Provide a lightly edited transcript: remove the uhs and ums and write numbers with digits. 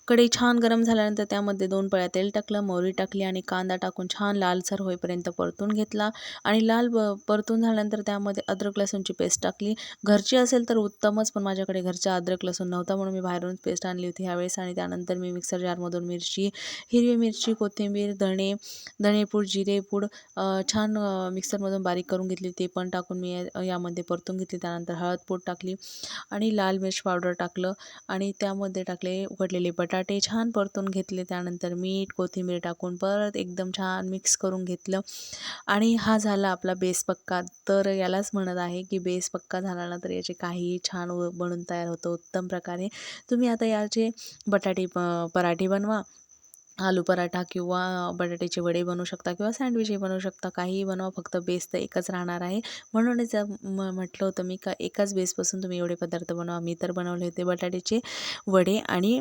कढई छान गरम झाल्यानंतर त्यामध्ये 2 पळ्या तेल टाकलं, मोहरी टाकली आणि कांदा टाकून छान लालसर होईपर्यंत परतून घेतला आणि परतून झाल्यानंतर त्यामध्ये अद्रक लसूणची पेस्ट टाकली. घरची असेल तर उत्तमच, पण माझ्याकडे घरचा अद्रक लसूण नव्हता म्हणून मी बाहेरून पेस्ट आणली होती ह्यावेळेस. आणि त्यानंतर मी मिक्सर जारमधून मिरची, हिरवी मिरची, कोथिंबीर, धणेपूड, जिरेपूड छान मिक्सरमधून बारीक करून घेतली, ते पण टाकून मी यामध्ये परतून घेतली. त्यानंतर हळदपूड टाकली आणि लाल मिर्च पावडर टाकलं आणि त्यामध्ये टाकले उकडलेले बटाटे, छान परतून घेतले. त्यानंतर मीठ, कोथिंबीर टाकून परत एकदम छान मिक्स करून घेतलं आणि हा झाला आपला बेस पक्का. तर यालाच म्हणत आहे की बेस पक्का झाला ना तर याचे काहीही छान बनून तयार होतं उत्तम प्रकारे. तुम्ही आता याचे पराठे बनवा, आलू पराठा किंवा बटाट्याचे वडे बनवू शकता किंवा सँडविचही बनवू शकता, काहीही बनवा, फक्त बेस तर एकच राहणार आहे. म्हणूनच म्हटलं होतं मी का एकाच बेसपासून तुम्ही एवढे पदार्थ बनवा. मी तर बनवले होते बटाट्याचे वडे आणि